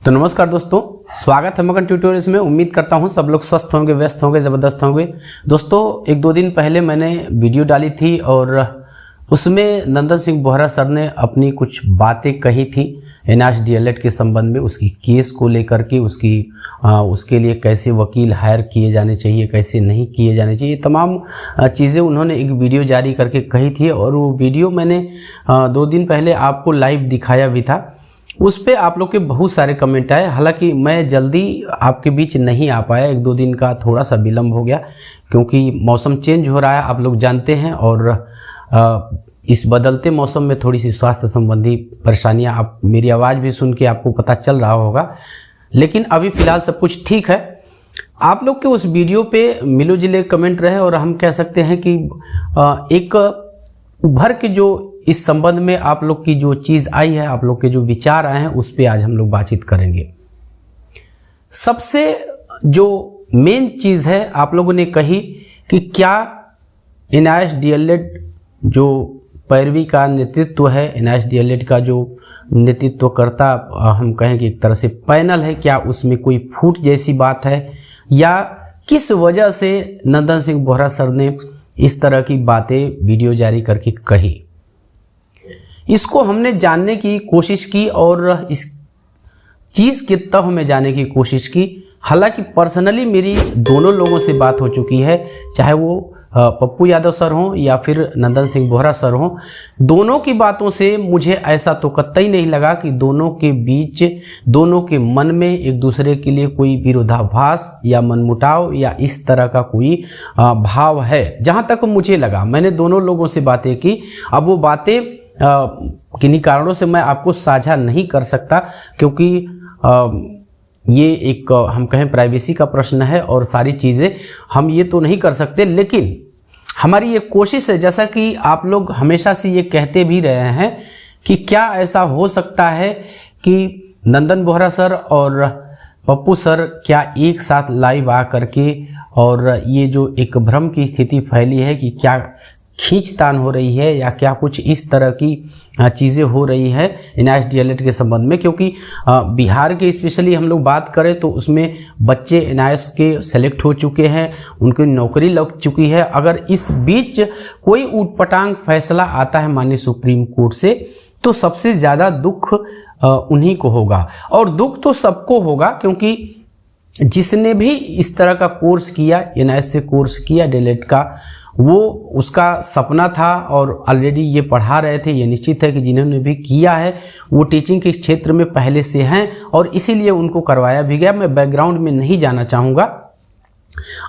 तो नमस्कार दोस्तों, स्वागत है मगन ट्यूटोरियल्स में। उम्मीद करता हूं सब लोग स्वस्थ होंगे, व्यस्त होंगे, ज़बरदस्त होंगे। दोस्तों, एक दो दिन पहले मैंने वीडियो डाली थी और उसमें नंदन सिंह बोहरा सर ने अपनी कुछ बातें कही थी एनआईएस डीएलएड के संबंध में, उसकी केस को लेकर के, उसके लिए कैसे वकील हायर किए जाने चाहिए, कैसे नहीं किए जाने चाहिए, तमाम चीज़ें उन्होंने एक वीडियो जारी करके कही थी। और वो वीडियो मैंने 2 दिन पहले आपको लाइव दिखाया भी था। उस पे आप लोग के बहुत सारे कमेंट आए। हालांकि मैं जल्दी आपके बीच नहीं आ पाया, 1-2 दिन का थोड़ा सा विलम्ब हो गया क्योंकि मौसम चेंज हो रहा है, आप लोग जानते हैं। और इस बदलते मौसम में थोड़ी सी स्वास्थ्य संबंधी परेशानियां, आप मेरी आवाज़ भी सुन के आपको पता चल रहा होगा, लेकिन अभी फ़िलहाल सब कुछ ठीक है। आप लोग के उस वीडियो पे मिलो जुले कमेंट रहे और हम कह सकते हैं कि एक उभर के जो इस संबंध में आप लोग की जो चीज़ आई है, आप लोग के जो विचार आए हैं, उस पे आज हम लोग बातचीत करेंगे। सबसे जो मेन चीज़ है, आप लोगों ने कही कि क्या एनआईएस डीएलएड जो पैरवी का नेतृत्व है, एनआईएस डीएलएड का जो नेतृत्व करता, हम कहें कि एक तरह से पैनल है, क्या उसमें कोई फूट जैसी बात है, या किस वजह से नंदन सिंह बोहरा सर ने इस तरह की बातें वीडियो जारी करके कही। इसको हमने जानने की कोशिश की और इस चीज़ के तह में जाने की कोशिश की। हालांकि पर्सनली मेरी दोनों लोगों से बात हो चुकी है, चाहे वो पप्पू यादव सर हों या फिर नंदन सिंह बोहरा सर हों। दोनों की बातों से मुझे ऐसा तो कतई नहीं लगा कि दोनों के बीच, दोनों के मन में एक दूसरे के लिए कोई विरोधाभास या मनमुटाव या इस तरह का कोई भाव है। जहाँ तक मुझे लगा, मैंने दोनों लोगों से बातें की। अब वो बातें किन्हीं कारणों से मैं आपको साझा नहीं कर सकता क्योंकि ये एक हम कहें प्राइवेसी का प्रश्न है और सारी चीज़ें हम ये तो नहीं कर सकते। लेकिन हमारी ये कोशिश है, जैसा कि आप लोग हमेशा से ये कहते भी रहे हैं कि क्या ऐसा हो सकता है कि नंदन बोहरा सर और पप्पू सर क्या एक साथ लाइव आ करके, और ये जो एक भ्रम की स्थिति फैली है कि क्या खींचतान हो रही है या क्या कुछ इस तरह की चीज़ें हो रही है एनआईएस डीएलएड के संबंध में। क्योंकि बिहार के स्पेशली हम लोग बात करें तो उसमें बच्चे एनआईएस के सेलेक्ट हो चुके हैं, उनकी नौकरी लग चुकी है। अगर इस बीच कोई ऊटपटांग फैसला आता है माननीय सुप्रीम कोर्ट से, तो सबसे ज़्यादा दुख उन्हीं को होगा। और दुख तो सबको होगा क्योंकि जिसने भी इस तरह का कोर्स किया, एनआईएस से कोर्स किया डीएलएड का, वो उसका सपना था और ऑलरेडी ये पढ़ा रहे थे। ये निश्चित है कि जिन्होंने भी किया है वो टीचिंग के क्षेत्र में पहले से हैं और इसीलिए उनको करवाया भी गया। मैं बैकग्राउंड में नहीं जाना चाहूँगा।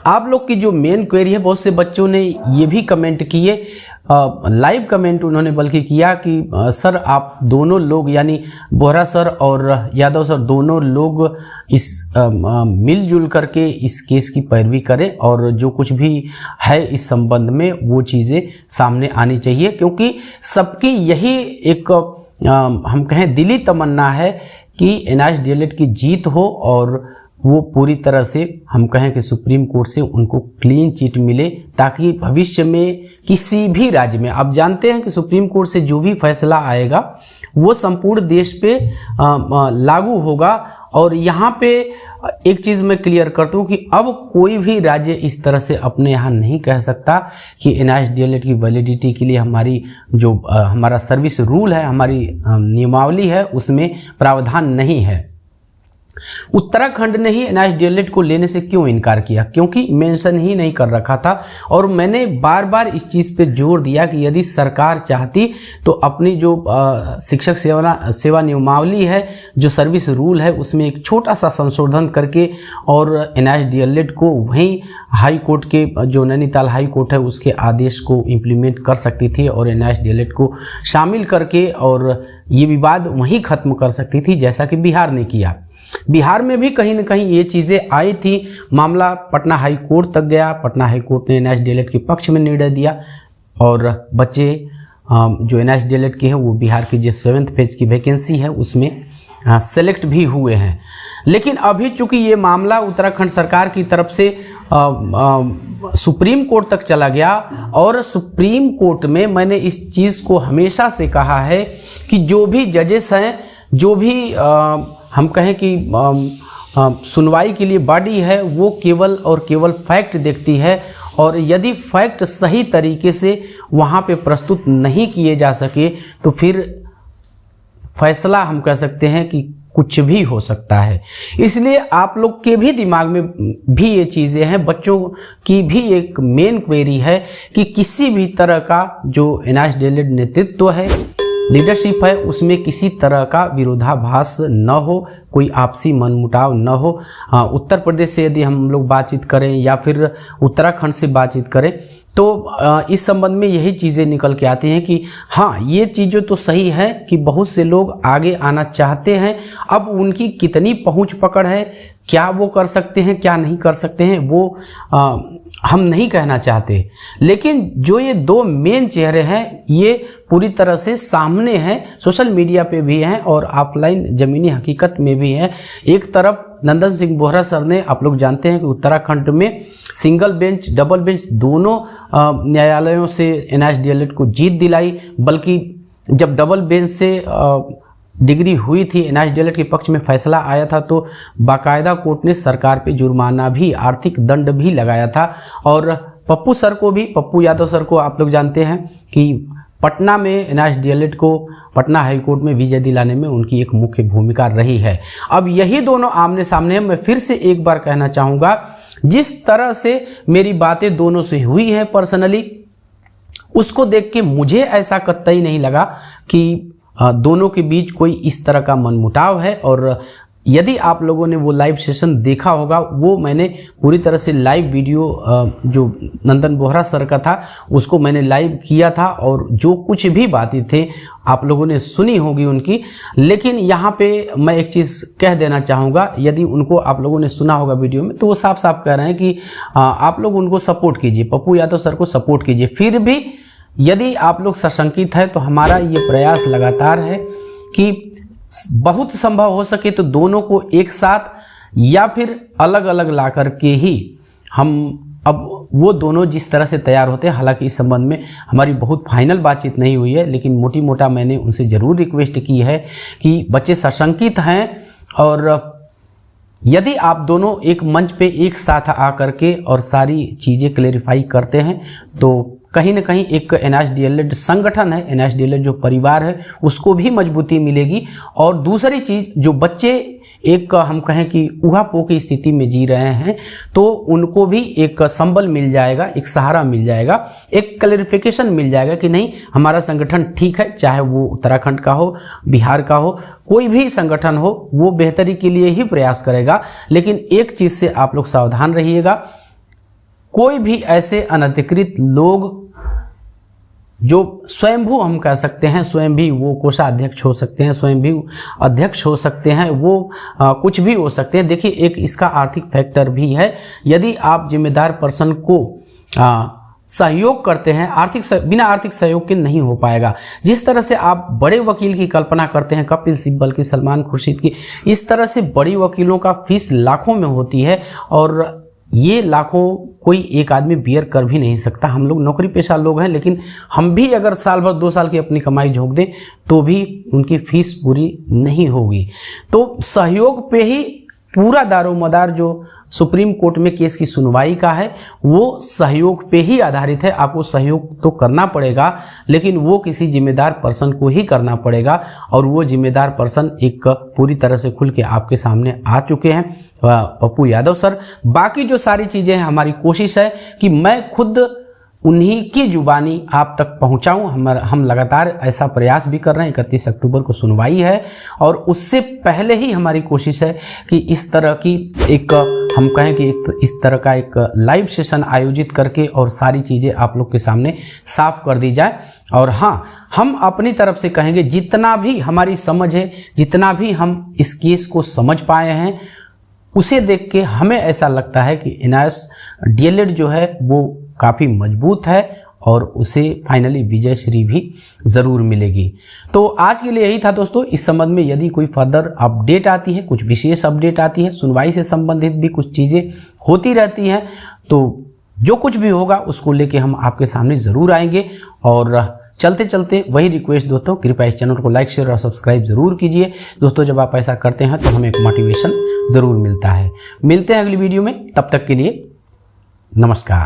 आप लोग की जो मेन क्वेरी है, बहुत से बच्चों ने ये भी कमेंट किए, लाइव कमेंट उन्होंने बल्कि किया कि सर आप दोनों लोग, यानी बोहरा सर और यादव सर, दोनों लोग इस मिलजुल करके इस केस की पैरवी करें और जो कुछ भी है इस संबंध में वो चीज़ें सामने आनी चाहिए। क्योंकि सबकी यही एक हम कहें दिली तमन्ना है कि एनआईएस डीएलएड की जीत हो और वो पूरी तरह से हम कहें कि सुप्रीम कोर्ट से उनको क्लीन चिट मिले, ताकि भविष्य में किसी भी राज्य में, आप जानते हैं कि सुप्रीम कोर्ट से जो भी फैसला आएगा वो संपूर्ण देश पे लागू होगा। और यहाँ पे एक चीज़ मैं क्लियर करता हूँ कि अब कोई भी राज्य इस तरह से अपने यहाँ नहीं कह सकता कि एनआईएस डीएलएड की वैलिडिटी के लिए हमारी जो हमारा सर्विस रूल है, हमारी नियमावली है, उसमें प्रावधान नहीं है। उत्तराखंड ने ही एनआईएस डीएलएड को लेने से क्यों इनकार किया? क्योंकि मेंशन ही नहीं कर रखा था। और मैंने बार बार इस चीज़ पे जोर दिया कि यदि सरकार चाहती तो अपनी जो शिक्षक सेवा नियमावली है, जो सर्विस रूल है, उसमें एक छोटा सा संशोधन करके और एनआईएस डीएलएड को वहीं हाई कोर्ट के, जो नैनीताल हाई कोर्ट है, उसके आदेश को इम्प्लीमेंट कर सकती थी और एनआईएस डीएलएड को शामिल करके और ये विवाद वहीं ख़त्म कर सकती थी, जैसा कि बिहार ने किया। बिहार में भी कहीं न कहीं ये चीज़ें आई थी। मामला पटना हाई कोर्ट तक गया। पटना हाई कोर्ट ने एनआईएस डीएलएड के पक्ष में निर्णय दिया और बच्चे जो एनआईएस डीएलएड के हैं वो बिहार की जो 7th फेज की वैकेंसी है उसमें सेलेक्ट भी हुए हैं। लेकिन अभी चूंकि ये मामला उत्तराखंड सरकार की तरफ से सुप्रीम कोर्ट तक चला गया और सुप्रीम कोर्ट में मैंने इस चीज़ को हमेशा से कहा है कि जो भी जजेस हैं, जो भी हम कहें कि सुनवाई के लिए बॉडी है वो केवल और केवल फैक्ट देखती है, और यदि फैक्ट सही तरीके से वहाँ पे प्रस्तुत नहीं किए जा सके तो फिर फैसला हम कह सकते हैं कि कुछ भी हो सकता है। इसलिए आप लोग के भी दिमाग में भी ये चीज़ें हैं, बच्चों की भी एक मेन क्वेरी है कि किसी भी तरह का जो NSDLED नेतृत्व है, लीडरशिप है, उसमें किसी तरह का विरोधाभास न हो, कोई आपसी मनमुटाव न हो। उत्तर प्रदेश से यदि हम लोग बातचीत करें या फिर उत्तराखंड से बातचीत करें तो इस संबंध में यही चीज़ें निकल के आती हैं कि हाँ, ये चीज़ें तो सही है कि बहुत से लोग आगे आना चाहते हैं। अब उनकी कितनी पहुंच पकड़ है, क्या वो कर सकते हैं, क्या नहीं कर सकते हैं, वो हम नहीं कहना चाहते। लेकिन जो ये दो मेन चेहरे हैं ये पूरी तरह से सामने हैं, सोशल मीडिया पे भी हैं और ऑफलाइन ज़मीनी हकीकत में भी हैं। एक तरफ नंदन सिंह बोहरा सर ने, आप लोग जानते हैं कि उत्तराखंड में सिंगल बेंच, डबल बेंच दोनों न्यायालयों से NSDLED को जीत दिलाई। बल्कि जब डबल बेंच से डिग्री हुई थी, NSDLED के पक्ष में फैसला आया था, तो बाकायदा कोर्ट ने सरकार पे जुर्माना भी, आर्थिक दंड भी लगाया था। और पप्पू सर को भी, पप्पू यादव सर को आप लोग जानते हैं कि पटना में NSDLED को पटना हाईकोर्ट में विजय दिलाने में उनकी एक मुख्य भूमिका रही है। अब यही दोनों आमने सामने हैं। मैं फिर से एक बार कहना चाहूँगा, जिस तरह से मेरी बातें दोनों से हुई है पर्सनली, उसको देख के मुझे ऐसा कतई नहीं लगा कि दोनों के बीच कोई इस तरह का मनमुटाव है। और यदि आप लोगों ने वो लाइव सेशन देखा होगा, वो मैंने पूरी तरह से लाइव वीडियो जो नंदन बोहरा सर का था उसको मैंने लाइव किया था, और जो कुछ भी बातें थे आप लोगों ने सुनी होगी उनकी। लेकिन यहाँ पे मैं एक चीज़ कह देना चाहूँगा, यदि उनको आप लोगों ने सुना होगा वीडियो में, तो वो साफ साफ कह रहे हैं कि आप लोग उनको सपोर्ट कीजिए, पप्पू यादव सर को सपोर्ट कीजिए। फिर भी यदि आप लोग सशंकित हैं तो हमारा ये प्रयास लगातार है कि बहुत संभव हो सके तो दोनों को एक साथ या फिर अलग अलग ला कर के ही हम, अब वो दोनों जिस तरह से तैयार होते हैं, हालांकि इस संबंध में हमारी बहुत फाइनल बातचीत नहीं हुई है, लेकिन मोटी मोटा मैंने उनसे ज़रूर रिक्वेस्ट की है कि बच्चे सशंकित हैं, और यदि आप दोनों एक मंच पे एक साथ आकर के और सारी चीज़ें क्लेरिफाई करते हैं तो कहीं ना कहीं एक NSDLED संगठन है, NSDLEड जो परिवार है, उसको भी मजबूती मिलेगी। और दूसरी चीज़, जो बच्चे एक हम कहें कि ऊहापोह की स्थिति में जी रहे हैं, तो उनको भी एक संबल मिल जाएगा, एक सहारा मिल जाएगा, एक क्लैरिफिकेशन मिल जाएगा कि नहीं, हमारा संगठन ठीक है, चाहे वो उत्तराखंड का हो, बिहार का हो, कोई भी संगठन हो, वो बेहतरी के लिए ही प्रयास करेगा। लेकिन एक चीज़ से आप लोग सावधान रहिएगा, कोई भी ऐसे अनधिकृत लोग जो स्वयंभू हम कह सकते हैं, स्वयं भी वो कोषाध्यक्ष हो सकते हैं, स्वयं भी अध्यक्ष हो सकते हैं, वो कुछ भी हो सकते हैं। देखिए, एक इसका आर्थिक फैक्टर भी है। यदि आप जिम्मेदार पर्सन को सहयोग करते हैं, बिना आर्थिक सहयोग के नहीं हो पाएगा। जिस तरह से आप बड़े वकील की कल्पना करते हैं, कपिल सिब्बल की, सलमान खुर्शीद की, इस तरह से बड़ी वकीलों का फीस लाखों में होती है, और ये लाखों कोई एक आदमी बियर कर भी नहीं सकता। हम लोग नौकरी पेशा लोग हैं, लेकिन हम भी अगर साल भर 2 साल की अपनी कमाई झोंक दें तो भी उनकी फीस पूरी नहीं होगी। तो सहयोग पे ही पूरा दारोमदार जो सुप्रीम कोर्ट में केस की सुनवाई का है, वो सहयोग पे ही आधारित है। आपको सहयोग तो करना पड़ेगा, लेकिन वो किसी जिम्मेदार पर्सन को ही करना पड़ेगा, और वो जिम्मेदार पर्सन एक पूरी तरह से खुल के आपके सामने आ चुके हैं, पप्पू यादव सर। बाकी जो सारी चीज़ें हैं, हमारी कोशिश है कि मैं खुद उन्हीं की जुबानी आप तक पहुंचाऊं। हम लगातार ऐसा प्रयास भी कर रहे हैं। 31 अक्टूबर को सुनवाई है, और उससे पहले ही हमारी कोशिश है कि इस तरह की एक, हम कहें कि इस तरह का एक लाइव सेशन आयोजित करके और सारी चीज़ें आप लोग के सामने साफ कर दी जाए। और हाँ, हम अपनी तरफ से कहेंगे, जितना भी हमारी समझ है, जितना भी हम इस केस को समझ पाए हैं, उसे देख के हमें ऐसा लगता है कि NSDLEड जो है वो काफ़ी मजबूत है, और उसे फाइनली विजय श्री भी ज़रूर मिलेगी। तो आज के लिए यही था दोस्तों। इस संबंध में यदि कोई फर्दर अपडेट आती है, कुछ विशेष अपडेट आती है, सुनवाई से संबंधित भी कुछ चीज़ें होती रहती हैं, तो जो कुछ भी होगा उसको लेके हम आपके सामने ज़रूर आएंगे। और चलते चलते वही रिक्वेस्ट दोस्तों, कृपया इस चैनल को लाइक शेयर और सब्सक्राइब जरूर कीजिए दोस्तों। जब आप ऐसा करते हैं तो हमें एक मोटिवेशन ज़रूर मिलता है। मिलते हैं अगली वीडियो में, तब तक के लिए नमस्कार।